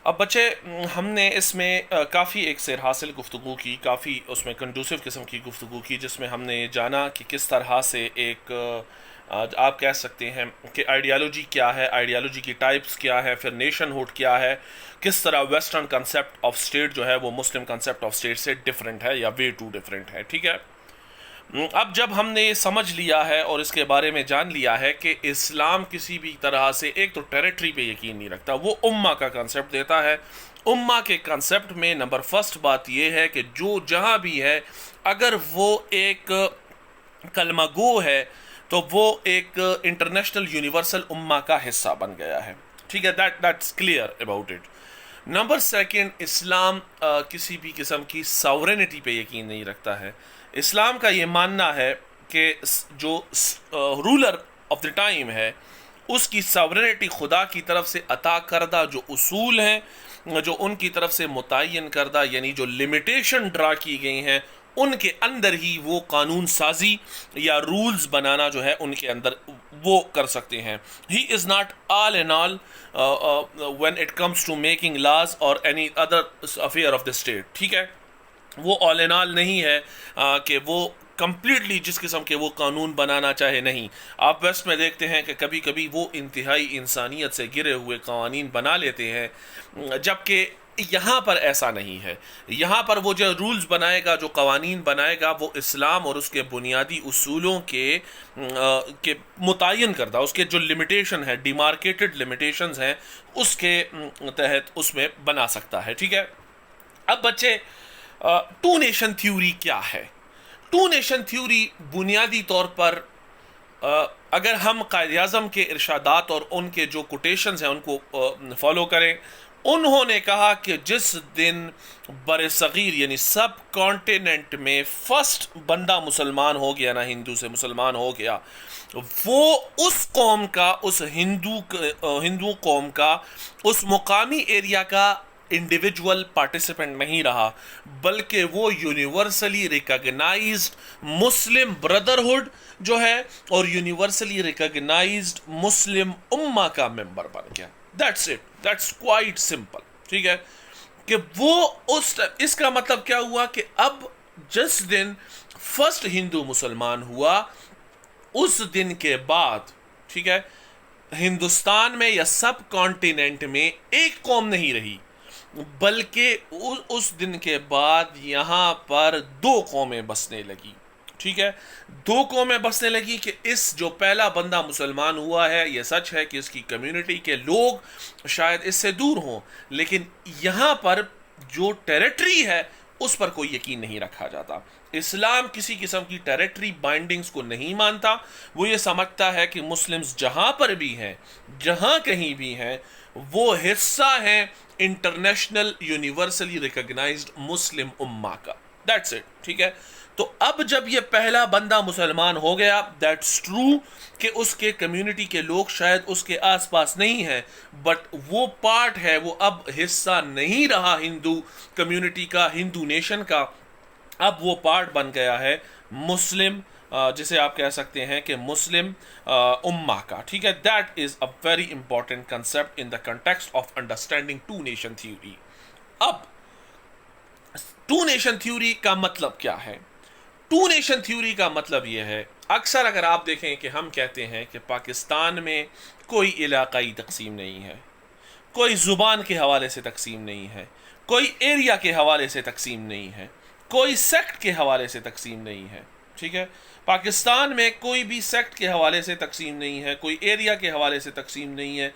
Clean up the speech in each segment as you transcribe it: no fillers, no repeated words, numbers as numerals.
अब बच्चे, हमने इसमें काफ़ी एक सैर हासिल गुफ्तगू की, काफ़ी उसमें कंडूसिव किस्म की गुफ्तगू की, जिसमें हमने जाना कि किस तरह से एक आप कह सकते हैं कि आइडियालॉजी क्या है, आइडियालॉजी की टाइप्स क्या है, फिर नेशनहुड क्या है, किस तरह वेस्टर्न कंसेप्ट ऑफ स्टेट जो है वो मुस्लिम कंसेप्ट ऑफ स्टेट से डिफरेंट है या वे टू डिफरेंट है। ठीक है। अब जब हमने ये समझ लिया है और इसके बारे में जान लिया है कि इस्लाम किसी भी तरह से एक तो टेरिटरी पे यकीन नहीं रखता, वो उम्मा का कंसेप्ट देता है। उम्मा के कंसेप्ट में नंबर फर्स्ट बात यह है कि जो जहाँ भी है, अगर वो एक कलमा गो है तो वो एक इंटरनेशनल यूनिवर्सल उम्मा का हिस्सा बन गया है। ठीक है, that's clear about it. Number second, इस्लाम किसी भी किस्म की सॉवरेनिटी पे यकीन नहीं रखता है। इस्लाम का ये मानना है कि जो रूलर ऑफ द टाइम है उसकी सॉवरेनिटी खुदा की तरफ से अता करदा जो उसूल हैं, जो उनकी तरफ से मुतय्यन करदा, यानी जो लिमिटेशन ड्रा की गई हैं, उनके अंदर ही वो कानून साजी या रूल्स बनाना जो है उनके अंदर वो कर सकते हैं। He is not all in all when it comes to making laws or any other affair of the state. ठीक है, वो ऑल इन ऑल नहीं है कि वो कंप्लीटली जिस किस्म के वो कानून बनाना चाहे, नहीं। आप वेस्ट में देखते हैं कि कभी कभी वो इंतहाई इंसानियत से गिरे हुए कानून बना लेते हैं, जबकि यहाँ पर ऐसा नहीं है। यहाँ पर वो जो रूल्स बनाएगा, जो कवानीन बनाएगा, वो इस्लाम और उसके बुनियादी उसूलों के मुतय्यन करदा, उसके जो लिमिटेशन है, डिमार्केटेड लिमिटेशंस हैं, उसके तहत उसमें बना सकता है। ठीक है। अब बच्चे, टू नेशन थ्योरी क्या है? टू नेशन थ्योरी बुनियादी तौर पर अगर हम कायद आज़म के इरशादात और उनके जो कोटेशंस हैं उनको फॉलो करें, उन्होंने कहा कि जिस दिन बरसगीर यानी सब कॉन्टिनेंट में फर्स्ट बंदा मुसलमान हो गया ना, हिंदू से मुसलमान हो गया, वो उस कौम का, उस हिंदू कौम का, उस मुकामी एरिया का इंडिविजुअल पार्टिसिपेंट नहीं रहा, बल्कि वो यूनिवर्सली रिकॉग्नाइज्ड मुस्लिम ब्रदरहुड जो है और यूनिवर्सली रिकॉग्नाइज्ड मुस्लिम उम्मा का मेंबर बन गया। That's it, that's quite simple. ठीक है, कि वो उस, इसका मतलब क्या हुआ कि अब जिस दिन फर्स्ट हिंदू मुसलमान हुआ, उस दिन के बाद, ठीक है, हिंदुस्तान में या सब कॉन्टिनेंट में एक कौम नहीं रही, बल्कि उस दिन के बाद यहां पर दो कौमें बसने लगी। ठीक है, दो कौमें बसने लगी कि इस जो पहला बंदा मुसलमान हुआ है, यह सच है कि इसकी कम्युनिटी के लोग शायद इससे दूर हों, लेकिन यहां पर जो टेरिटरी है उस पर कोई यकीन नहीं रखा जाता। इस्लाम किसी किस्म की टेरिटरी बाइंडिंग्स को नहीं मानता। वो ये समझता है कि मुस्लिम्स जहां पर भी हैं, जहां कहीं भी हैं, वो हिस्सा है इंटरनेशनल यूनिवर्सली रिकॉग्नाइज्ड मुस्लिम उम्मा का। That's it. ठीक है, तो अब जब ये पहला बंदा मुसलमान हो गया, दैट्स ट्रू कि उसके कम्युनिटी के लोग शायद उसके आसपास नहीं हैं, बट वो पार्ट है, वो अब हिस्सा नहीं रहा हिंदू कम्युनिटी का, हिंदू नेशन का। अब वो पार्ट बन गया है मुस्लिम, जिसे आप कह सकते हैं कि मुस्लिम उम्मा का। ठीक है, that is a very important concept in the context of understanding two nation theory. अब टू नेशन थ्योरी का मतलब क्या है? टू नेशन थ्योरी का मतलब यह है, अक्सर अगर आप देखें कि हम कहते हैं कि पाकिस्तान में कोई इलाकाई तकसीम नहीं है, कोई ज़ुबान के हवाले से तकसीम नहीं है, कोई एरिया के हवाले से तकसीम नहीं है, कोई सेक्ट के हवाले से तकसीम नहीं है। ठीक है, पाकिस्तान में कोई भी सेक्ट के हवाले से तकसीम नहीं है, कोई एरिया के हवाले से तकसीम नहीं है,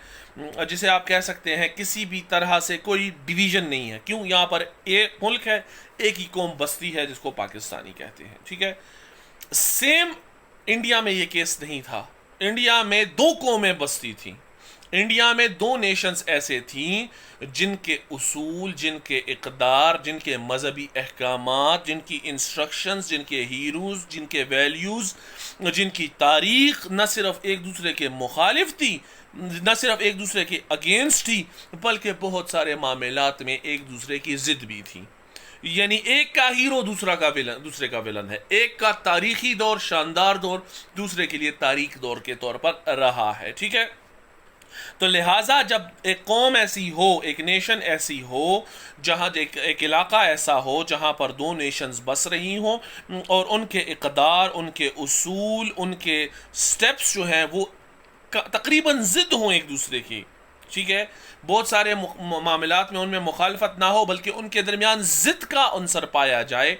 जिसे आप कह सकते हैं किसी भी तरह से कोई डिवीज़न नहीं है। क्यों? यहाँ पर एक मुल्क है, एक ही कौम बस्ती है जिसको पाकिस्तानी कहते हैं। ठीक है, सेम इंडिया में ये केस नहीं था। इंडिया में दो कौमें बस्ती थी। इंडिया में दो नेशंस ऐसे थीं जिनके उसूल, जिनके इक़दार, जिनके मजहबी अहकामात, जिनकी इंस्ट्रक्शंस, जिनके हीरोज़, जिनके वैल्यूज़, जिनकी तारीख़ न सिर्फ एक दूसरे के मुखालिफ थी, न सिर्फ एक दूसरे के अगेंस्ट थी, बल्कि बहुत सारे मामलात में एक दूसरे की ज़िद भी थी। यानी एक का हीरो दूसरे का विलन है, एक का तारीखी दौर, शानदार दौर, दूसरे के लिए तारीख दौर के तौर पर रहा है। ठीक है, तो लिहाजा जब एक कौम ऐसी हो, एक नेशन ऐसी हो, जहाँ एक इलाका ऐसा हो जहाँ पर दो नेशंस बस रही हों और उनके इक़दार, उनके उसूल, उनके स्टेप्स जो हैं वो तकरीबन ज़िद हों एक दूसरे की, ठीक है, बहुत सारे मामलात में उनमें मुखालफत ना हो बल्कि उनके दरमियान ज़िद का अंसर पाया जाए,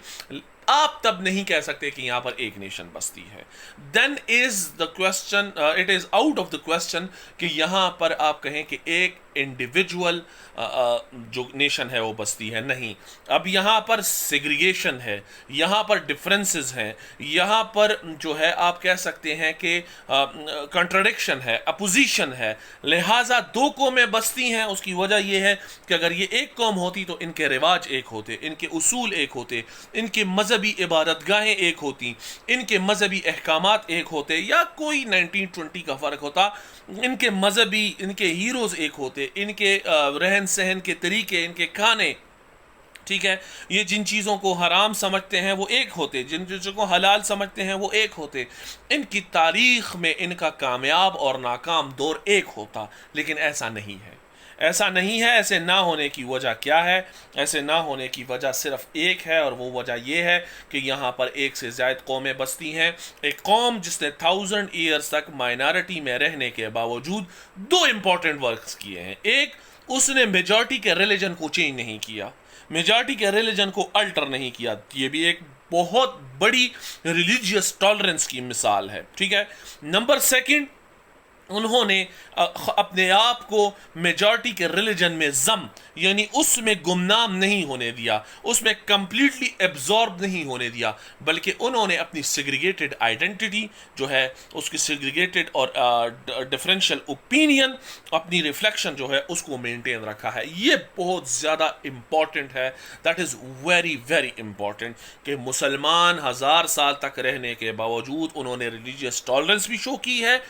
आप तब नहीं कह सकते कि यहां पर एक नेशन बसती है। Then is the question, it is out of the question कि यहां पर आप कहें कि एक इंडिविजुअल जो नेशन है वो बसती है। नहीं, अब यहां पर सेग्रीगेशन है, यहां पर डिफरेंसेस हैं, यहां पर जो है आप कह सकते हैं कि कंट्राडिक्शन है, अपोजिशन है। लिहाजा दो कौमें बसती हैं, उसकी वजह यह है कि अगर ये एक कौम होती तो इनके रिवाज एक होते, इनके उसूल एक होते, इनके मजहबी इबादतगाहें एक होती, इनके मजहबी अहकामात एक होते, या कोई 1920 का फ़र्क होता, इनके मजहबी, इनके हीरोज़ एक होते, इनके रहन सहन के तरीके, इनके खाने, ठीक है, ये जिन चीज़ों को हराम समझते हैं वो एक होते, जिन चीज़ों को हलाल समझते हैं वो एक होते, इनकी तारीख़ में इनका कामयाब और नाकाम दौर एक होता। लेकिन ऐसा नहीं है, ऐसा नहीं है। ऐसे ना होने की वजह क्या है? ऐसे ना होने की वजह सिर्फ एक है, और वो वजह ये है कि यहाँ पर एक से ज़्यादा कौमें बसती हैं। एक कौम जिसने 1000 ईयर्स तक माइनॉरिटी में रहने के बावजूद दो इंपॉर्टेंट वर्क्स किए हैं। एक, उसने मेजॉरिटी के रिलीजन को चेंज नहीं किया, मेजॉरिटी के रिलीजन को अल्टर नहीं किया। ये भी एक बहुत बड़ी रिलीजियस टॉलरेंस की मिसाल है, ठीक है। नंबर सेकंड, उन्होंने अपने आप को मेजॉरिटी के रिलीजन में जम यानी उसमें गुमनाम नहीं होने दिया, उसमें कंप्लीटली एब्जॉर्ब नहीं होने दिया, बल्कि उन्होंने अपनी सेग्रीगेटेड आइडेंटिटी जो है, उसकी सेग्रीगेटेड और डिफरेंशियल ओपिनियन, अपनी रिफ्लेक्शन जो है उसको मेंटेन रखा है। ये बहुत ज़्यादा इम्पॉर्टेंट है, that is very very important कि मुसलमान 1000 साल तक रहने के बावजूद उन्होंने रिलीजियस टॉलरेंस भी शो की है,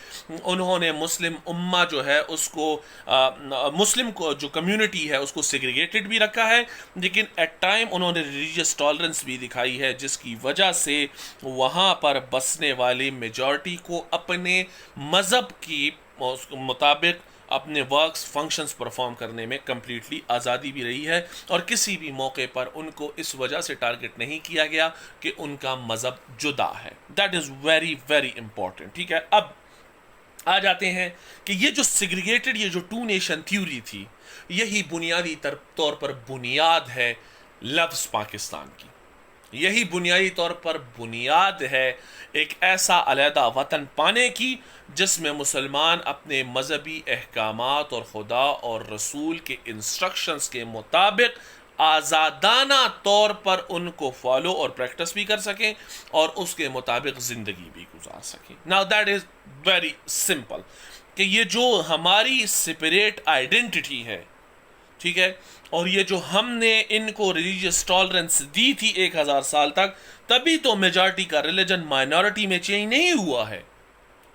उन्होंने मुस्लिम उम्मा जो है उसको मुस्लिम को जो कम्युनिटी है उसको सेग्रीगेटेड भी रखा है, लेकिन एट टाइम उन्होंने रिलीजियस टॉलरेंस भी दिखाई है, जिसकी वजह से वहाँ पर बसने वाली मेजॉरिटी को अपने मज़हब की मुताबिक अपने वर्क्स फंक्शंस परफॉर्म करने में कम्प्लीटली आज़ादी भी रही है, और किसी भी मौके पर उनको इस वजह से टारगेट नहीं किया गया कि उनका मज़हब जुदा है। That is very very important, ठीक है। अब आ जाते हैं कि ये जो सेग्रीगेटेड, ये जो टू नेशन थ्योरी थी, यही बुनियादी तौर पर बुनियाद है लफ्ज़ पाकिस्तान की, यही बुनियादी तौर पर बुनियाद है एक ऐसा अलहदा वतन पाने की जिसमें मुसलमान अपने मजहबी अहकामात और खुदा और रसूल के इंस्ट्रक्शंस के मुताबिक आज़ादाना तौर पर उनको फॉलो और प्रैक्टिस भी कर सकें और उसके मुताबिक ज़िंदगी भी गुजार सकें। Now that is very simple कि ये जो हमारी सेपरेट आइडेंटिटी है, ठीक है, और ये जो हमने इनको रिलीजियस टॉलरेंस दी थी 1000 साल तक, तभी तो मेजॉरिटी का रिलीजन माइनॉरिटी में चेंज नहीं हुआ है,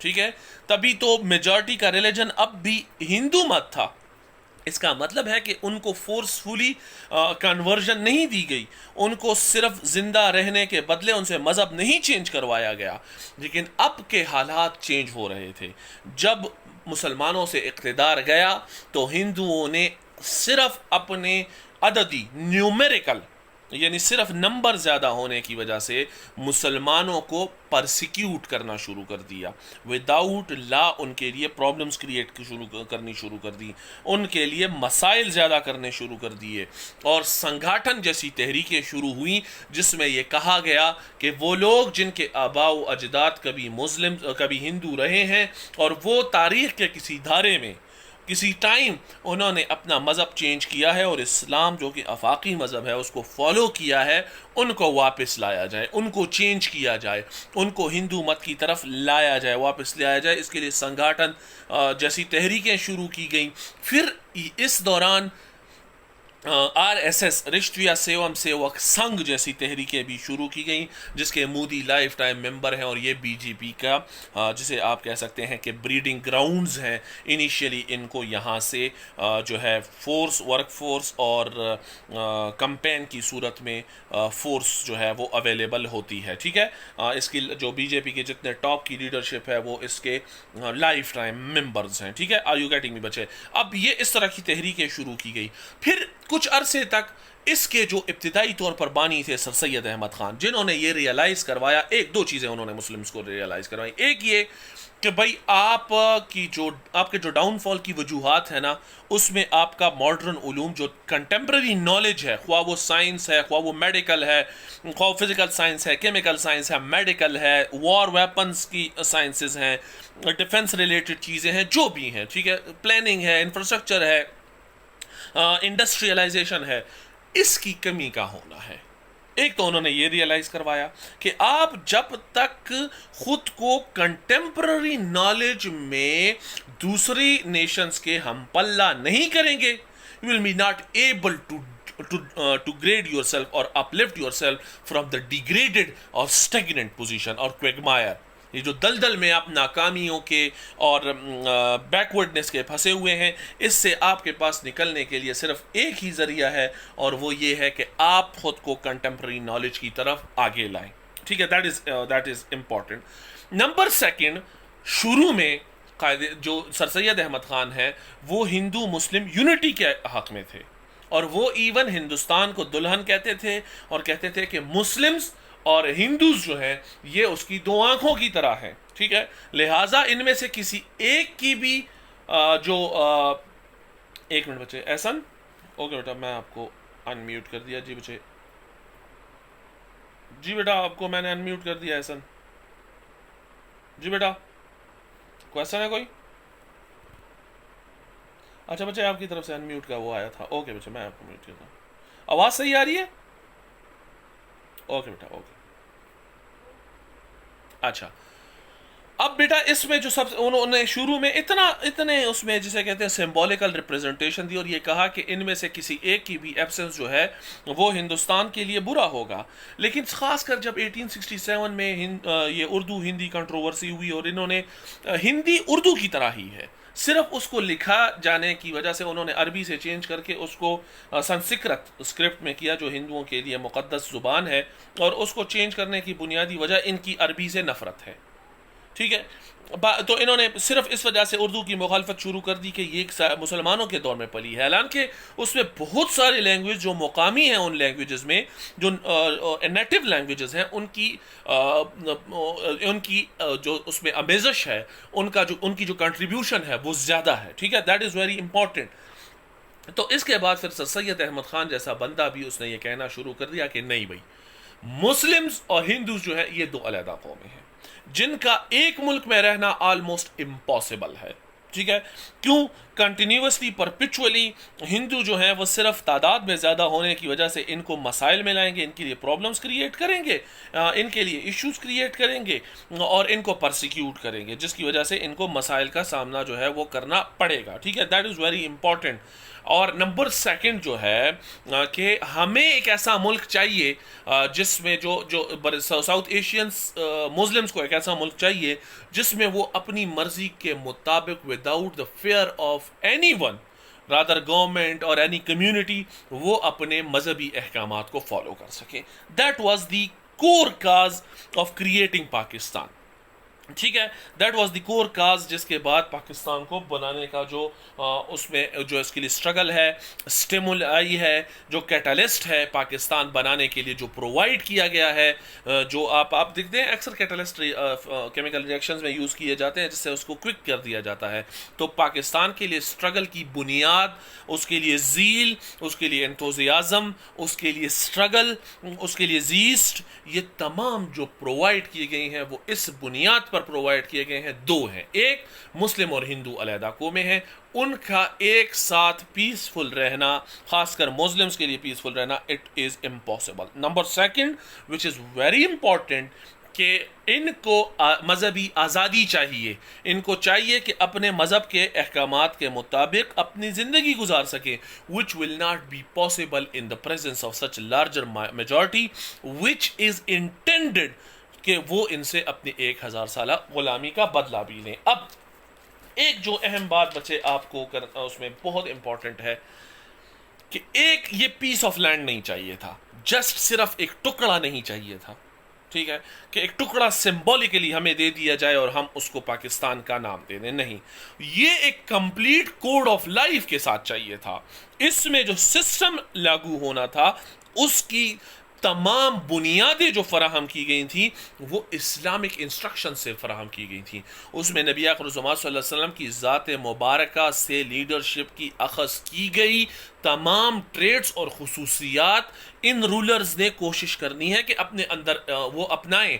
ठीक है, तभी तो मेजॉरिटी का रिलीजन अब भी हिंदू मत था। इसका मतलब है कि उनको फोर्सफुली कन्वर्जन नहीं दी गई, उनको सिर्फ जिंदा रहने के बदले उनसे मज़हब नहीं चेंज करवाया गया। लेकिन अब के हालात चेंज हो रहे थे। जब मुसलमानों से इक़्तिदार गया तो हिंदुओं ने सिर्फ अपने अददी न्यूमेरिकल यानी सिर्फ नंबर ज़्यादा होने की वजह से मुसलमानों को परसिक्यूट करना शुरू कर दिया। विदाउट लॉ उनके लिए प्रॉब्लम्स क्रिएट करनी शुरू कर दी, उनके लिए मसाइल ज़्यादा करने शुरू कर दिए, और संगठन जैसी तहरीकें शुरू हुई जिसमें यह कहा गया कि वो लोग जिनके आबाओ अजदाद कभी मुस्लिम कभी हिंदू रहे हैं और वो तारीख़ के किसी धारे में किसी टाइम उन्होंने अपना मज़हब चेंज किया है और इस्लाम जो कि आफाकी मज़हब है उसको फॉलो किया है, उनको वापस लाया जाए, उनको चेंज किया जाए, उनको हिंदू मत की तरफ लाया जाए, वापस लाया जाए। इसके लिए संगठन जैसी तहरीकें शुरू की गई। फिर इस दौरान RSS राष्ट्रीय स्वयं सेवक संघ जैसी तहरीकें भी शुरू की गई, जिसके मोदी लाइफ टाइम मेंबर हैं, और ये बीजेपी का जिसे आप कह सकते हैं कि ब्रीडिंग ग्राउंड्स हैं। इनिशियली इनको यहाँ से जो है वर्क फोर्स और कंपेन की सूरत में फोर्स जो है वो अवेलेबल होती है। ठीक है, इसकी जो बीजेपी के जितने टॉप की लीडरशिप है वो इसके लाइफ टाइम मेंबर्स हैं। ठीक है, आर यू गेटिंग मी बच्चे? अब ये इस तरह की तहरीकें शुरू की गई। फिर कुछ अरसे तक इसके जो इब्तिदाई तौर पर बानी थे सर सैयद अहमद खान, जिन्होंने ये रियलाइज़ करवाया, एक दो चीज़ें उन्होंने मुस्लिम्स को रियलाइज़ करवाई। एक ये कि भाई आपके जो डाउनफॉल की वजूहात है ना, उसमें आपका मॉडर्न उलूम जो कंटेम्प्रेरी नॉलेज है, ख्वाह वो साइंस है, ख्वाह वो मेडिकल है, ख्वाह फिजिकल साइंस है, केमिकल साइंस है, मेडिकल है, वॉर वेपन्स की साइंसेज हैं, डिफेंस रिलेटेड चीज़ें हैं, जो भी हैं, ठीक है, प्लानिंग है, इंफ्रास्ट्रक्चर है, इंडस्ट्रियलाइजेशन है, इसकी कमी का होना है। एक तो उन्होंने ये रियलाइज करवाया कि आप जब तक खुद को कंटेम्पररी नॉलेज में दूसरी नेशंस के हम पल्ला नहीं करेंगे, you will be not able to grade yourself or uplift yourself from the degraded or stagnant position or quagmire। ये जो दलदल में आप नाकामियों के और बैकवर्डनेस के फंसे हुए हैं, इससे आपके पास निकलने के लिए सिर्फ एक ही जरिया है, और वो ये है कि आप खुद को कंटेम्प्रेरी नॉलेज की तरफ आगे लाएं। ठीक है, that is important. Number second, शुरू में कायदे जो सर सैयद अहमद खान है वो हिंदू मुस्लिम यूनिटी के हक में थे, और वो इवन हिंदुस्तान को दुल्हन कहते थे, और कहते थे कि मुस्लिम्स और हिंदूज जो है ये उसकी दो आंखों की तरह है। ठीक है, लिहाजा इनमें से किसी एक की भी एक मिनट बच्चे, एहसन, ओके बेटा, मैं आपको अनम्यूट कर दिया। जी बच्चे, जी बेटा, आपको मैंने अनम्यूट कर दिया। एहसन, जी बेटा, क्वेश्चन है कोई? अच्छा बच्चे, आपकी तरफ से अनम्यूट का वो आया था। ओके बच्चे, मैं आपको म्यूट करता हूँ। आवाज़ सही आ रही है? ओके बेटा, ओके। अच्छा, अब बेटा इसमें जो सब उन्होंने शुरू में इतने उसमें जिसे कहते हैं सिंबॉलिकल रिप्रेजेंटेशन दी, और ये कहा कि इनमें से किसी एक की भी एब्सेंस जो है वो हिंदुस्तान के लिए बुरा होगा। लेकिन खासकर जब 1867 में ये उर्दू हिंदी कंट्रोवर्सी हुई, और इन्होंने हिंदी उर्दू की तरह ही है, सिर्फ उसको लिखा जाने की वजह से उन्होंने अरबी से चेंज करके उसको संस्कृत स्क्रिप्ट में किया, जो हिंदुओं के लिए मुक़द्दस ज़ुबान है, और उसको चेंज करने की बुनियादी वजह इनकी अरबी से नफ़रत है। ठीक है, तो इन्होंने सिर्फ इस वजह से उर्दू की मुखालफत शुरू कर दी कि ये मुसलमानों के दौर में पली है। हालांकि उसमें बहुत सारे लैंग्वेज जो मुकामी हैं, उन लैंग्वेजेस में जो नेटिव लैंग्वेजेस हैं, उनकी जो उसमें आमेज़श है, उनकी जो कंट्रीब्यूशन है वो ज़्यादा है। ठीक है, दैट इज़ वेरी इंपॉर्टेंट। तो इसके बाद फिर सर सैयद अहमद खान जैसा बंदा भी उसने ये कहना शुरू कर दिया कि नहीं भाई, मुस्लिम्स और हिंदूज जो है ये दो अलग कौमें हैं, जिनका एक मुल्क में रहना ऑलमोस्ट इम्पॉसिबल है। ठीक है, क्यों? कंटिन्यूसली परपिचुअली हिंदू जो हैं वो सिर्फ तादाद में ज़्यादा होने की वजह से इनको मसाइल में लाएंगे, इनके लिए प्रॉब्लम्स क्रिएट करेंगे, इनके लिए इश्यूज क्रिएट करेंगे, और इनको परसिक्यूट करेंगे, जिसकी वजह से इनको मसाइल का सामना जो है वो करना पड़ेगा। ठीक है, दैट इज़ वेरी इंपॉर्टेंट। और नंबर सेकंड जो है कि हमें एक ऐसा मुल्क चाहिए जिसमें जो साउथ एशियंस मुस्लिम्स को एक ऐसा मुल्क चाहिए जिसमें वो अपनी मर्जी के मुताबिक, without the fear of anyone, rather government और एनी कम्युनिटी, वो अपने मजहबी अहकामात को फॉलो कर सके। That was the core cause of creating Pakistan. ठीक है, दैट वाज द कोर काज, जिसके बाद पाकिस्तान को बनाने का जो उसमें जो इसके लिए स्ट्रगल है, स्टिमुल आई है, जो कैटलिस्ट है पाकिस्तान बनाने के लिए जो प्रोवाइड किया गया है, जो आप देखते हैं अक्सर कैटलिस्ट केमिकल रिएक्शंस में यूज़ किए जाते हैं जिससे उसको क्विक कर दिया जाता है। तो पाकिस्तान के लिए स्ट्रगल की बुनियाद, उसके लिए ज़ील, उसके लिए एंथुसियाज़म, उसके लिए स्ट्रगल, उसके लिए ज़ीस्ट, ये तमाम जो प्रोवाइड किए गए हैं वो इस बुनियाद पर प्रोवाइड किए गए हैं। दो हैं, एक मुस्लिम और हिंदू अलहदा कौमें हैं, उनका एक साथ पीसफुल रहना, खासकर मुस्लिम्स के लिए पीसफुल रहना, it is impossible. Number second, which is very important, कि इनको मजहबी आज़ादी चाहिए, इनको चाहिए कि अपने मज़हब के अहकामात के मुताबिक अपनी ज़िंदगी गुजार सकें, which will not be possible in the presence of such larger majority which is intended कि वो इनसे अपनी 1000 साल गुलामी का बदला भी लें। अब एक जो अहम बात बचे आपको उसमें बहुत इंपॉर्टेंट है कि एक ये पीस ऑफ लैंड नहीं चाहिए था, जस्ट सिर्फ एक टुकड़ा नहीं चाहिए था, ठीक है, कि एक टुकड़ा सिंबॉलिकली हमें दे दिया जाए और हम उसको पाकिस्तान का नाम दे दें, नहीं, ये एक कंप्लीट कोड ऑफ लाइफ के साथ चाहिए था। इसमें जो सिस्टम लागू होना था उसकी तमाम बुनियादें जो फराहम की गई थी वो इस्लामिक इंस्ट्रक्शन से फराहम की गई थी। उसमें नबी अकरम सल्लल्लाहु अलैहि वसल्लम की ज़ात मुबारका से लीडरशिप की अखज़ की गई तमाम ट्रेड्स और खुसूसियात इन रूलर्स ने कोशिश करनी है कि अपने अंदर वो अपनाएं।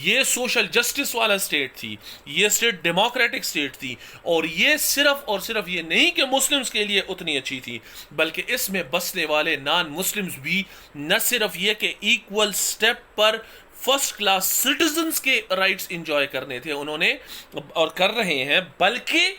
ये सोशल जस्टिस वाला स्टेट थी, ये स्टेट डेमोक्रेटिक स्टेट थी, और ये सिर्फ और सिर्फ ये नहीं कि मुस्लिम्स के लिए उतनी अच्छी थी, बल्कि इसमें बसने वाले नॉन मुस्लिम्स भी न सिर्फ ये कि इक्वल स्टेप पर फर्स्ट क्लास सिटीजन्स के राइट्स इंजॉय करने थे उन्होंने और कर रहे हैं, बल्कि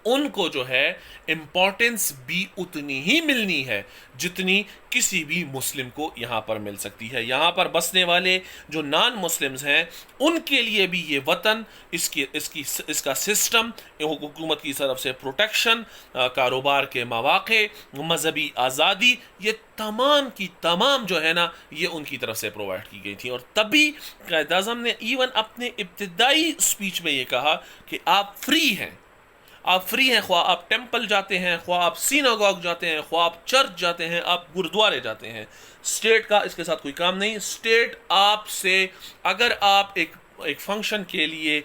उनको जो है इंपॉर्टेंस भी उतनी ही मिलनी है जितनी किसी भी मुस्लिम को यहाँ पर मिल सकती है। यहाँ पर बसने वाले जो नॉन मुस्लिम्स हैं उनके लिए भी ये वतन, इसका सिस्टम, हुकूमत की तरफ से प्रोटेक्शन, कारोबार के मौके, मजहबी आज़ादी, ये तमाम की तमाम जो है ना ये उनकी तरफ से प्रोवाइड की गई थी। और तभी कायद आज़म ने इवन अपने इब्तिदाई स्पीच में ये कहा कि आप फ्री हैं, आप फ्री हैं, ख्वाह आप टेंपल जाते हैं, ख्वाह आप सिनागॉग जाते हैं, ख्वाह आप चर्च जाते हैं, आप गुरुद्वारे जाते हैं, स्टेट का इसके साथ कोई काम नहीं। स्टेट आपसे, अगर आप एक फंक्शन के लिए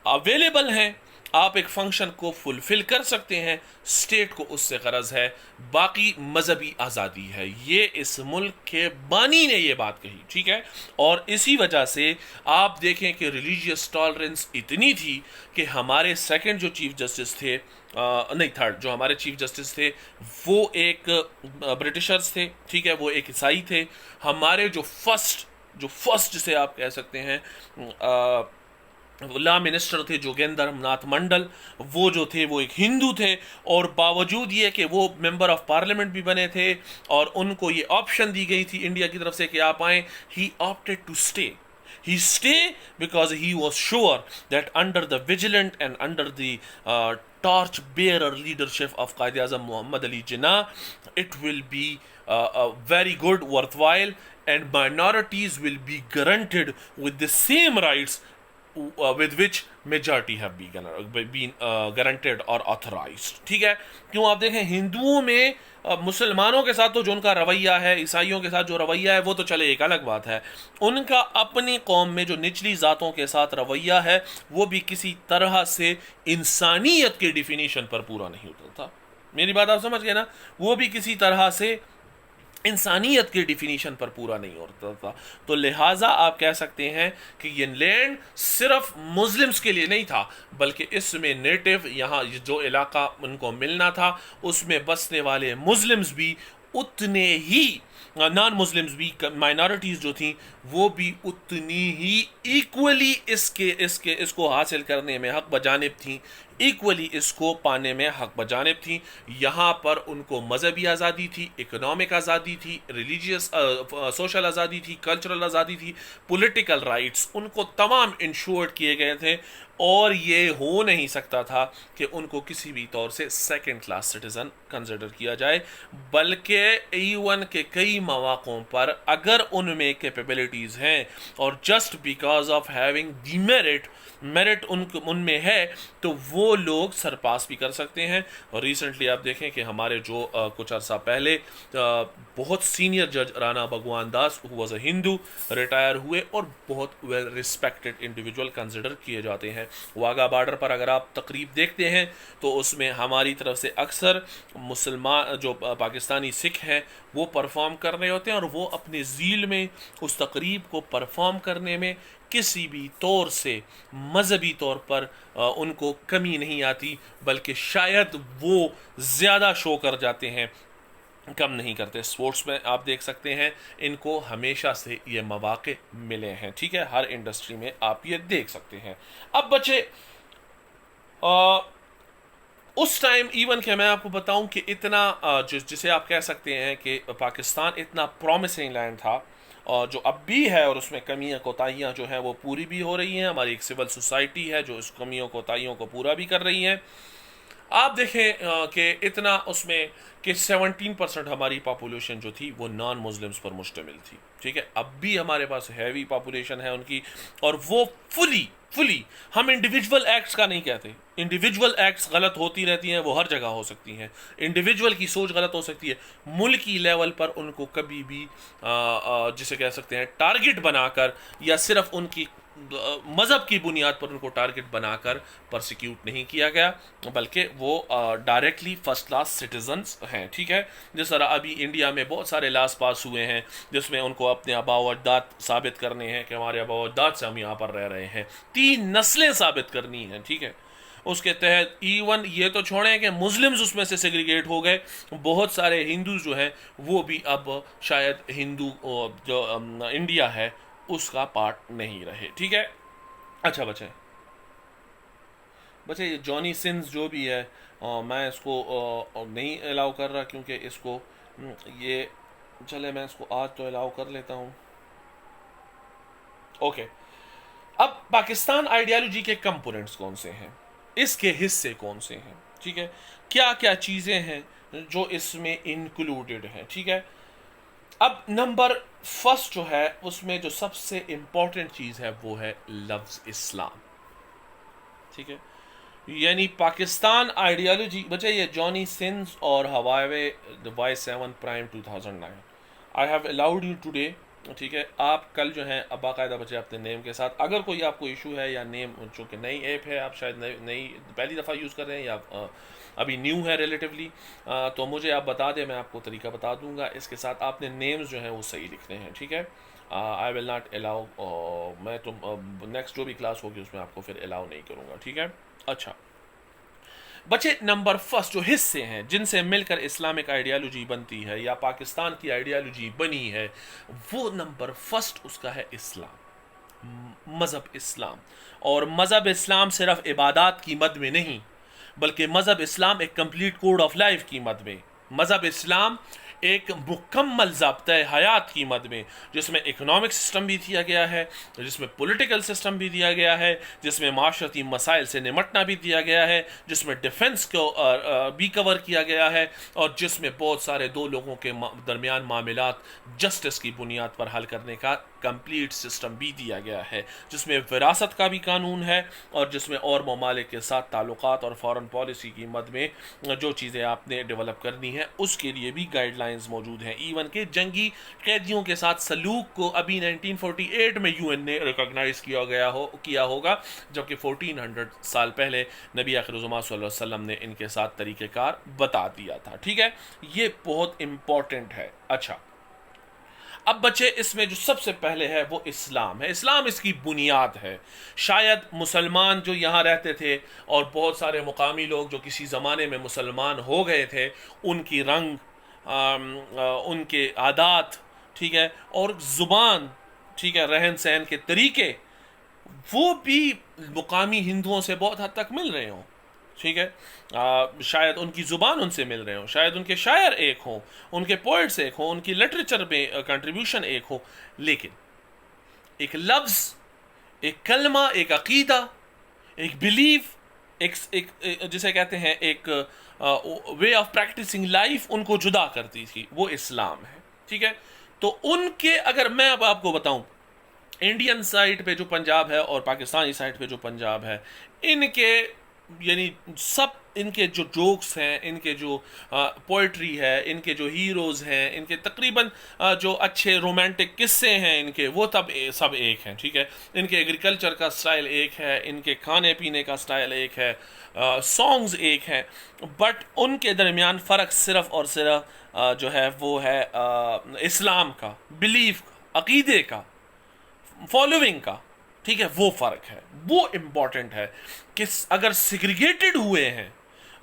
अवेलेबल हैं, आप एक फंक्शन को फुलफिल कर सकते हैं, स्टेट को उससे गरज है, बाकी मजहबी आज़ादी है। ये इस मुल्क के बानी ने ये बात कही, ठीक है। और इसी वजह से आप देखें कि रिलीजियस टॉलरेंस इतनी थी कि हमारे सेकंड जो चीफ जस्टिस थे, नहीं थर्ड, जो हमारे चीफ जस्टिस थे वो एक ब्रिटिशर्स थे, ठीक है, वो एक ईसाई थे। हमारे जो फर्स्ट जिसे आप कह सकते हैं लॉ मिनिस्टर थे जोगेंद्र नाथ मंडल, वो जो थे वो एक हिंदू थे, और बावजूद ये कि वो मेंबर ऑफ पार्लियामेंट भी बने थे और उनको ये ऑप्शन दी गई थी इंडिया की तरफ से कि आप आएँ, he opted to stay. He stay because he was sure that under the vigilant and under the torch bearer leadership of Qaid-e-Azam Muhammad Ali Jinnah, it will be very good, worthwhile, and minorities will be guaranteed with the same rights with which majority have been guaranteed or authorized, ठीक है। क्यों, आप देखें हिंदुओं में मुसलमानों के साथ तो जो उनका रवैया है, ईसाइयों के साथ जो रवैया है वो तो चले एक अलग बात है, उनका अपनी कौम में जो निचली ज़ातों के साथ रवैया है वो भी किसी तरह से इंसानियत के डिफिनीशन पर पूरा नहीं उतरता। मेरी बात आप समझ गए ना, वो भी किसी तरह से इंसानियत के डिफिनीशन पर पूरा नहीं होता था। तो लिहाजा आप कह सकते हैं कि ये लैंड सिर्फ मुस्लिम्स के लिए नहीं था, बल्कि इसमें नेटिव, यहाँ जो इलाका उनको मिलना था उसमें बसने वाले मुस्लिम्स भी उतने ही, नॉन मुस्लिम्स भी, माइनॉरिटीज़ जो थी वो भी उतनी ही इक्वली इसको हासिल करने में हक बजानिब थी, इक्वली इसको पाने में हक बजानिब थी। यहाँ पर उनको मजहबी आज़ादी थी, इकोनॉमिक आज़ादी थी, रिलीजियस सोशल आज़ादी थी, कल्चरल आज़ादी थी, पॉलिटिकल राइट्स उनको तमाम इंश्योर्ड किए गए थे। और ये हो नहीं सकता था कि उनको किसी भी तौर से सेकंड क्लास सिटीज़न कंसिडर किया जाए, बल्कि ईवन के कई मौक़ों पर अगर उनमें कैपेबिलिटीज़ हैं और just because of having the merit उनमें है तो वो लोग सरपास भी कर सकते हैं। और रिसेंटली आप देखें कि हमारे जो कुछ अर्सा पहले बहुत सीनियर जज Rana Bhagwan Das who was a Hindu retire हुए और बहुत वेल रिस्पेक्टेड इंडिविजुअल कंसिडर किए जाते हैं। वाघा बॉर्डर पर अगर आप तकरीब देखते हैं तो उसमें हमारी तरफ से अक्सर मुसलमान जो पाकिस्तानी सिख हैं वो परफॉर्म कर रहे होते हैं, और वो अपने ज़ील में उस तकरीब को परफॉर्म करने में किसी भी तौर से मजहबी तौर पर उनको कमी नहीं आती, बल्कि शायद वो ज़्यादा शो कर जाते हैं कम नहीं करते। स्पोर्ट्स में आप देख सकते हैं इनको हमेशा से ये मौके मिले हैं, ठीक है, हर इंडस्ट्री में आप ये देख सकते हैं। अब बचे उस टाइम इवन कि मैं आपको बताऊं कि इतना जिसे आप कह सकते हैं कि पाकिस्तान इतना प्रॉमिसिंग लैंड था, और जो अब भी है, और उसमें कमियां कोताहियां जो हैं वो पूरी भी हो रही हैं। हमारी एक सिविल सोसाइटी है जो इस कमियों कोताहियों को पूरा भी कर रही है। आप देखें कि इतना उसमें कि 17% हमारी पॉपुलेशन जो थी वो नॉन मुस्लिम्स पर मुश्तमिल थी, ठीक है। अब भी हमारे पास हैवी पॉपुलेशन है उनकी, और वो फुली फुली, हम इंडिविजुअल एक्ट्स का नहीं कहते, इंडिविजुअल एक्ट्स गलत होती रहती हैं, वो हर जगह हो सकती हैं, इंडिविजुअल की सोच गलत हो सकती है, मुल्की लेवल पर उनको कभी भी जिसे कह सकते हैं टारगेट बनाकर, या सिर्फ उनकी मज़हब की बुनियाद पर उनको टारगेट बनाकर परसिक्यूट नहीं किया गया, बल्कि वो डायरेक्टली फर्स्ट क्लास सिटीजन्स हैं, ठीक है। जिस तरह अभी इंडिया में बहुत सारे लॉज पास हुए हैं जिसमें उनको अपने आबाओ अजदाद साबित करने हैं कि हमारे आबाओ अजदाद से हम यहाँ पर रह रहे हैं, 3 नस्लें साबित करनी हैं, ठीक है। उसके तहत इवन ये तो छोड़ें कि मुस्लिम्स उसमें से सेग्रीगेट हो गए, बहुत सारे हिंदू जो हैं वो भी अब शायद हिंदू जो इंडिया है उसका पार्ट नहीं रहे, ठीक है। अच्छा बचे बचे ये जॉनी सिंस जो भी है, मैं इसको नहीं अलाउ कर रहा, क्योंकि इसको ये चले, मैं इसको आज तो अलाउ कर लेता हूँ। ओके, अब पाकिस्तान आइडियोलॉजी के कंपोनेंट्स कौन से हैं, इसके हिस्से कौन से हैं, ठीक है, क्या क्या चीज़ें हैं जो इसमें इंक्लूडेड हैं, ठीक है। अब नंबर फर्स्ट जो है उसमें जो सबसे इंपॉर्टेंट चीज़ है वो है लफ्ज़ इस्लाम, ठीक है। यानी पाकिस्तान आइडियोलॉजी, बच्चे ये जॉनी सिंस और Huawei Y7 prime 2009, I have allowed you today, ठीक है। आप कल जो है अब बाकायदा बच्चे अपने नेम के साथ, अगर कोई आपको इशू है या नेम चूँकि नई ऐप है, आप शायद नई पहली दफ़ा यूज़ कर रहे हैं या अभी न्यू है रिलेटिवली, तो मुझे आप बता दें, मैं आपको तरीका बता दूंगा। इसके साथ आपने नेम्स जो हैं वो सही लिखने हैं, ठीक है। आई विल नॉट अलाउ, मैं नेक्स्ट जो भी क्लास होगी उसमें आपको फिर अलाउ नहीं करूँगा, ठीक है। अच्छा बचे, नंबर फर्स्ट जो हिस्से हैं जिनसे मिलकर इस्लामिक आइडियोलॉजी बनती है या पाकिस्तान की आइडियोलॉजी बनी है, वो नंबर फर्स्ट उसका है इस्लाम, मज़हब इस्लाम। और मज़हब इस्लाम सिर्फ इबादात की मद में नहीं, बल्कि मज़हब इस्लाम एक कंप्लीट कोड ऑफ लाइफ की मद में, मज़हब इस्लाम एक मुकम्मल ज़ाब्ता हयात की मद में, जिसमें इकोनॉमिक सिस्टम भी दिया गया है, जिसमें पॉलिटिकल सिस्टम भी दिया गया है, जिसमें माशरती मसाइल से निमटना भी दिया गया है, जिसमें डिफेंस को भी कवर किया गया है, और जिसमें बहुत सारे दो लोगों के दरमियान मामलात जस्टिस की बुनियाद पर हल करने का कंप्लीट सिस्टम भी दिया गया है, जिसमें विरासत का भी कानून है, और जिसमें और ममालिक के साथ ताल्लुकात और फॉरेन पॉलिसी की मद में जो चीज़ें आपने डेवलप करनी है उसके लिए भी गाइडलाइंस मौजूद हैं। इवन के जंगी कैदियों के साथ सलूक को अभी 1948 में यूएन ने रिकॉग्नाइज किया होगा, जबकि 1400 साल पहले नबी आखिर-उज़्ज़मा सल्लल्लाहु अलैहि वसल्लम ने इनके साथ तरीक़ेकार बता दिया था, ठीक है। ये बहुत इंपॉर्टेंट है। अच्छा, अब बच्चे इसमें जो सबसे पहले है वो इस्लाम है, इस्लाम इसकी बुनियाद है। शायद मुसलमान जो यहाँ रहते थे और बहुत सारे मुकामी लोग जो किसी ज़माने में मुसलमान हो गए थे, उनकी रंग, उनके आदात, ठीक है, और ज़ुबान, ठीक है, रहन सहन के तरीके, वो भी मुकामी हिंदुओं से बहुत हद तक मिल रहे हों, ठीक है। शायद उनकी ज़ुबान उनसे मिल रहे हो, शायद उनके शायर एक हों, उनके पोइट्स एक हों, उनकी लिटरेचर में कंट्रीब्यूशन एक हो, लेकिन एक लफ्ज़, एक कलमा, एक अकीदा, एक बिलीफ, एक जिसे कहते हैं एक वे ऑफ प्रैक्टिसिंग लाइफ उनको जुदा करती थी, वो इस्लाम है, ठीक है। तो उनके, अगर मैं अब आपको बताऊं, इंडियन साइड पे जो पंजाब है और पाकिस्तानी साइड पे जो पंजाब है, इनके यानी सब इनके जो जोक्स हैं, इनके जो पोइट्री है, इनके जो हीरोज़ हैं, इनके तकरीबन जो अच्छे रोमांटिक किस्से हैं इनके, वो सब एक हैं, ठीक है। इनके एग्रीकल्चर का स्टाइल एक है, इनके खाने पीने का स्टाइल एक है, सॉन्ग्स एक हैं, बट उनके दरमियान फ़र्क सिर्फ़ और सिर्फ जो है वो है इस्लाम का, बिलीफ का, अक़ीदे का, फॉलोइंग का, ठीक है, वो फ़र्क है। वो इम्पॉर्टेंट है कि अगर सिग्रीगेटेड हुए हैं,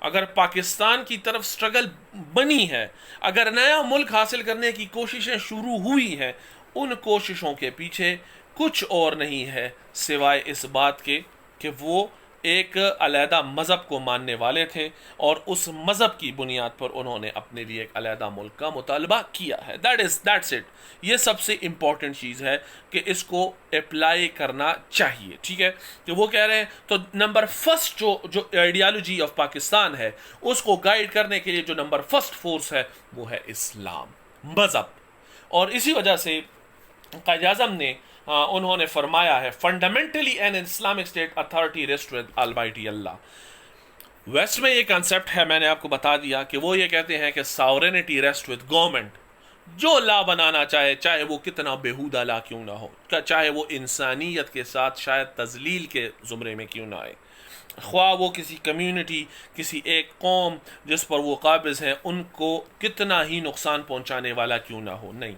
अगर पाकिस्तान की तरफ स्ट्रगल बनी है, अगर नया मुल्क हासिल करने की कोशिशें शुरू हुई हैं, उन कोशिशों के पीछे कुछ और नहीं है सिवाय इस बात के कि वो एक अलहदा मज़हब को मानने वाले थे और उस मज़हब की बुनियाद पर उन्होंने अपने लिए एक अलहदा मुल्क का मुतालबा किया है। That's it. ये सबसे इम्पॉर्टेंट चीज़ है कि इसको अप्लाई करना चाहिए, ठीक है। कि वो कह रहे हैं तो नंबर फर्स्ट जो आइडियालॉजी ऑफ पाकिस्तान है उसको गाइड करने के लिए जो नंबर फर्स्ट फोर्स है वो है इस्लाम, मज़हब। और इसी वजह से कायद-ए-आज़म ने उन्होंने फरमाया है, fundamentally an Islamic state authority rest with almighty Allah. West में ये कंसेप्ट है, मैंने आपको बता दिया कि वो ये कहते हैं कि सॉवरेनिटी रेस्ट विद गवर्नमेंट। जो ला बनाना चाहे, चाहे वो कितना बेहुदा ला क्यों ना हो, चाहे वो इंसानियत के साथ शायद तजलील के ज़ुमरे में क्यों ना आए, ख्वाह वो किसी कम्युनिटी, किसी एक कौम जिस पर वो काबिज़ हैं उनको कितना ही नुकसान पहुंचाने वाला क्यों ना हो, नहीं,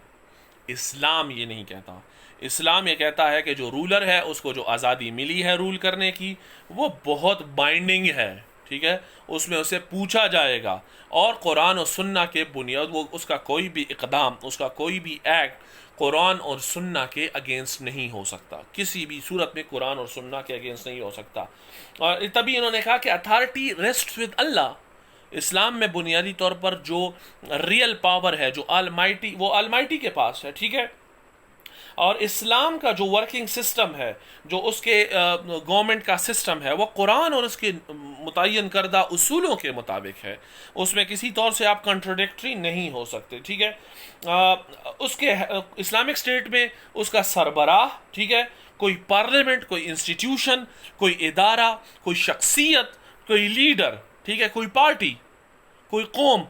इस्लाम ये नहीं कहता। इस्लाम ये कहता है कि जो रूलर है उसको जो आज़ादी मिली है रूल करने की वो बहुत बाइंडिंग है, ठीक है, उसमें उसे पूछा जाएगा और कुरान और सुन्ना के बुनियाद वो उसका कोई भी इक़दाम, उसका कोई भी एक्ट कुरान और सुन्ना के अगेंस्ट नहीं हो सकता, किसी भी सूरत में कुरान और सुन्ना के अगेंस्ट नहीं हो सकता। और तभी इन्होंने कहा कि अथॉरिटी रेस्ट विद अल्लाह। इस्लाम में बुनियादी तौर पर जो रियल पावर है, जो अलमाइटी, वो अलमाइटी के पास है, ठीक है। और इस्लाम का जो वर्किंग सिस्टम है, जो उसके गवर्नमेंट का सिस्टम है, वो कुरान और उसके मुतय्यन करदा उसूलों के मुताबिक है, उसमें किसी तौर से आप कंट्रोडिक्टरी नहीं हो सकते, ठीक है। उसके इस्लामिक स्टेट में उसका सरबराह, ठीक है, कोई पार्लियामेंट, कोई इंस्टीट्यूशन, कोई इदारा, कोई शख्सियत, कोई लीडर, ठीक है, कोई पार्टी, कोई कौम,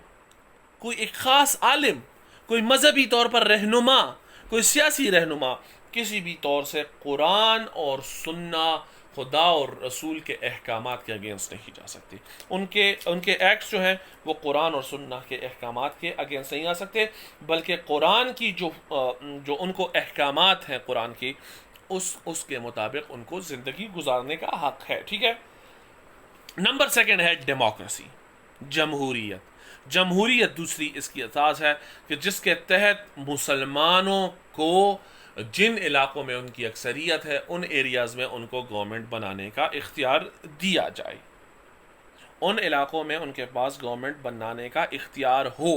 कोई एक ख़ास आलिम, कोई मजहबी तौर पर रहनुमा, कोई सियासी रहनुमा किसी भी तौर से कुरान और सुन्ना, खुदा और रसूल के अहकामात के अगेंस्ट नहीं जा सकती। उनके एक्ट्स जो हैं वो कुरान और सुन्ना के अहकामात के अगेंस्ट नहीं आ सकते, बल्कि कुरान की जो उनको अहकामात हैं कुरान की, उसके मुताबिक उनको ज़िंदगी गुजारने का हक है, ठीक है। नंबर सेकंड है डेमोक्रेसी, जमहूरियत। जमहूरियत दूसरी इसकी असास है कि जिसके तहत मुसलमानों को जिन इलाकों में उनकी अक्सरियत है उन एरियाज़ में उनको गवर्नमेंट बनाने का इख्तियार दिया जाए, उन इलाकों में उनके पास गवर्नमेंट बनाने का इख्तियार हो,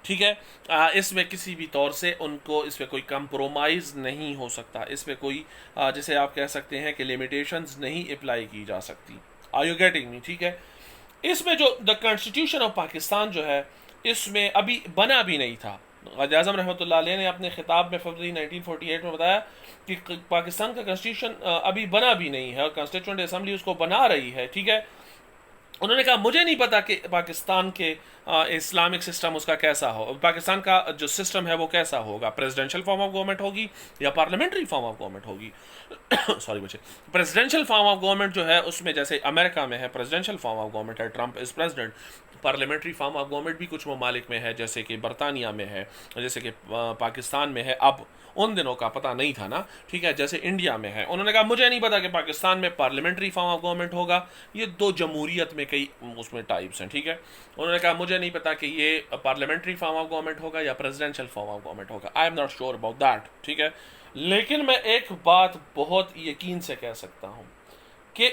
ठीक है। इसमें किसी भी तौर से उनको इस पर कोई कंप्रोमाइज़ नहीं हो सकता, इस पर कोई जैसे आप कह सकते हैं कि लिमिटेशंस नहीं अप्लाई की जा सकती। आर यू गेटिंग मी, ठीक है। इसमें जो द कॉन्स्टिट्यूशन ऑफ पाकिस्तान जो है इसमें अभी बना भी नहीं था। कायद-ए-आज़म रहमतुल्लाह अलैह ने अपने खिताब में फरवरी 1948 में बताया कि पाकिस्तान का कॉन्स्टिट्यूशन अभी बना भी नहीं है और कॉन्स्टिट्यूएंट असम्बली उसको बना रही है, ठीक है। उन्होंने कहा मुझे नहीं पता कि पाकिस्तान के इस्लामिक सिस्टम उसका कैसा हो, पाकिस्तान का जो सिस्टम है वो कैसा होगा, प्रेसिडेंशियल फॉर्म ऑफ गवर्नमेंट होगी या पार्लियामेंट्री फॉर्म ऑफ गवर्नमेंट होगी। सॉरी बच्चे, प्रेसिडेंशियल फॉर्म ऑफ गवर्नमेंट जो है उसमें जैसे अमेरिका में है प्रेसिडेंशियल फॉर्म ऑफ गवर्नमेंट है, Trump is president. Parliamentary form of government भी कुछ ममालिक में है, जैसे कि बरतानिया में है, जैसे कि पाकिस्तान में है, अब उन दिनों का पता नहीं था ना, ठीक है, जैसे इंडिया में है। उन्होंने कहा मुझे नहीं पता कि पाकिस्तान में पार्लियामेंट्री फॉर्म ऑफ गवर्नमेंट होगा, ये दो जमहूरियत में कई उसमें टाइप्स हैं, ठीक है। उन्होंने कहा मुझे नहीं पता कि ये पार्लियामेंट्री फॉर्म ऑफ गवर्नमेंट होगा या प्रेसिडेंशियल फॉर्म ऑफ गवर्नमेंट होगा, I am not sure about that, ठीक है। लेकिन मैं एक बात बहुत यकीन से कह सकता हूँ कि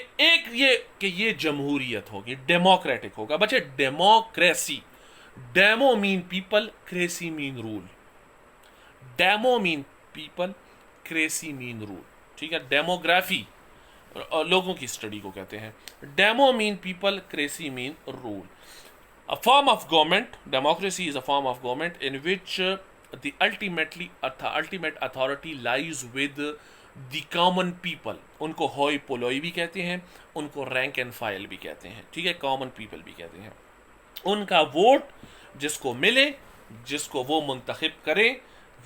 ये जमहूरियत होगी, डेमोक्रेटिक होगा। बच्चे, democracy, demo mean people, cracy mean rule. Demo mean people, cracy mean rule, ठीक है। डेमोग्राफी लोगों की स्टडी को कहते हैं। Demo mean people, cracy mean rule. A form of government, democracy is a form of government in which the ultimate authority lies with the common people. उनको होई पोलोई भी कहते हैं, उनको रैंक एंड फाइल भी कहते हैं, ठीक है, कॉमन पीपल भी कहते हैं। उनका वोट जिसको मिले, जिसको वो मुंतखब करें,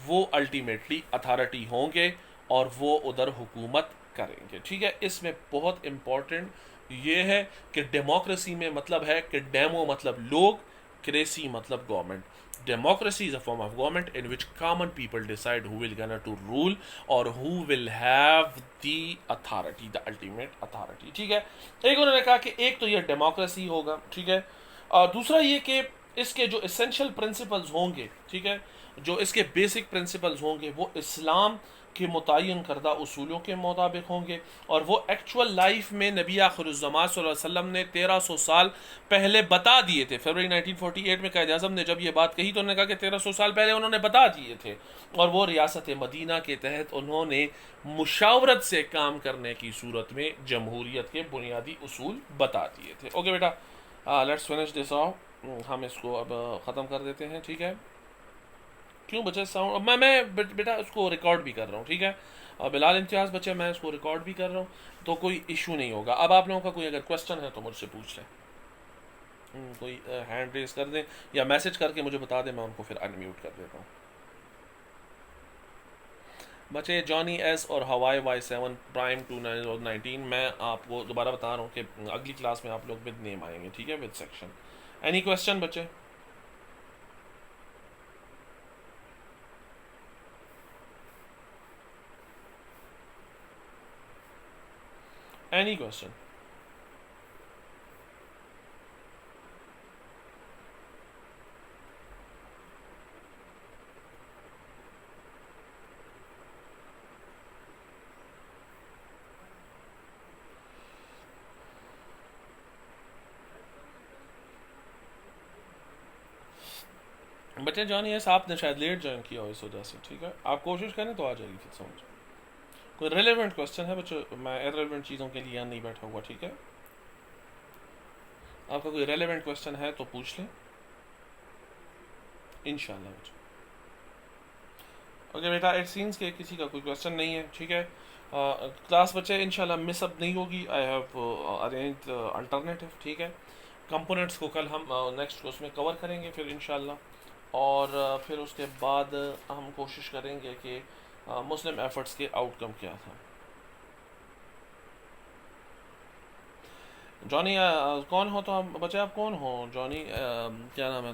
वो अल्टीमेटली अथॉरिटी होंगे और वो उधर हुकूमत करेंगे, ठीक है। इसमें बहुत इम्पॉर्टेंट ये है कि डेमोक्रेसी में मतलब है कि डेमो मतलब लोग, क्रेसी मतलब government. Democracy is a form of government in which common people decide who will gonna to rule or who will have the authority, the ultimate authority, ठीक है। एक उन्होंने कहा कि एक तो ये डेमोक्रेसी होगा, ठीक है, और दूसरा ये कि इसके जो एसेंशियल प्रिंसिपल्स होंगे, ठीक है, जो इसके बेसिक प्रिंसिपल्स होंगे वो इस्लाम के मुतय्यन करदा उसूलों के मुताबिक होंगे, और वो एक्चुअल लाइफ में नबी आखिरुज़्ज़मान सल्लल्लाहु अलैहि वसल्लम ने 1300 साल पहले बता दिए थे। फरवरी 1948 में कायद आज़म ने जब ये बात कही तो उन्होंने कहा कि 1300 साल पहले उन्होंने बता दिए थे, और वो रियासत मदीना के तहत उन्होंने मुशावरत से काम करने की सूरत में जमहूरियत के बुनियादी उसूल बता दिए थे। ओके बेटा, लेट्स फिनिश दिस ऑफ। हम इसको अब ख़त्म कर देते हैं, ठीक है। क्यों बच्चे साउंड, मैं बेटा उसको रिकॉर्ड भी कर रहा हूँ, ठीक है। और बिलाल इम्तियाज़ बच्चे मैं इसको रिकॉर्ड भी कर रहा हूँ, तो कोई इशू नहीं होगा। अब आप लोगों का कोई अगर क्वेश्चन है तो मुझसे पूछ लें। कोई हैंड रेज कर दें या मैसेज करके मुझे बता दें, मैं उनको फिर अनम्यूट कर देता हूँ। बच्चे जॉनी एस और हवाई Y7 प्राइम 2019, मैं आपको दोबारा बता रहा हूँ कि अगली क्लास में आप लोग विद नेम आएंगे, ठीक है, विद सेक्शन। एनी क्वेश्चन बच्चे? Any question? बच्चे जॉनी एस आपने शायद लेट ज्वाइन किया हो इस वजह से, ठीक है। आप कोशिश करें तो आ जाएगी फिर समझ। कोई रेलेवेंट क्वेश्चन है बच्चों? मैं इररेलेवेंट चीज़ों के लिए यहाँ नहीं बैठा हुआ, ठीक है। आपका कोई रेलेवेंट क्वेश्चन है तो पूछ लें, इंशाल्लाह बच्चों। ओके बेटा, इट सीन्स के किसी का कोई क्वेश्चन नहीं है, ठीक है। क्लास बच्चे इंशाल्लाह मिस अप नहीं होगी। आई हैव अरेंज अल्टरनेटिव, ठीक है। कंपोनेंट्स को कल हम नेक्स्ट कोर्स में कवर करेंगे फिर इंशाल्लाह, और फिर उसके बाद हम कोशिश करेंगे कि मुस्लिम एफर्ट्स के आउटकम क्या था। जॉनी कौन हो तो आप बच्चे, आप कौन हो जॉनी? क्या नाम है